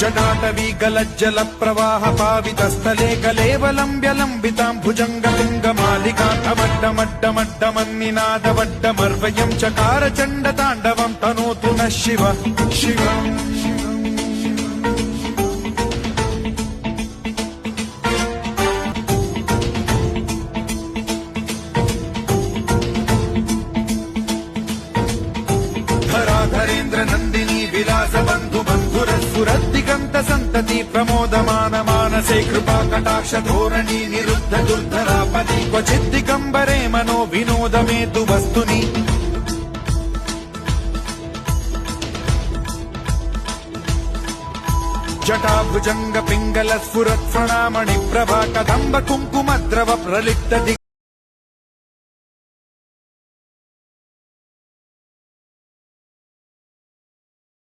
जटाटवी गलज्जल प्रवाह पावितस्थले कलेवलम्ब्य लम्बितां भुजङ्गतुङ्गमालिकान्तमड्डमड्डमड्डमन्निनादवड्डमर्वयं चकार चण्डताण्डवं तनोतु नः शिवः शिवम् धरेन्द्र नन्दिनी विलास बन्धु बन्धुरस्फुरद्दिगन्त सन्तति प्रमोदमान मानसे कृपा कटाक्ष धोरणी निरुद्ध दुर्धरापदि क्वचिद्दिगम्बरे मनो विनोदमेतु वस्तुनि जटाभुजङ्ग पिङ्गल स्फुरत्फणामणि प्रभा कदम्ब कुङ्कुमद्रव प्रलिप्त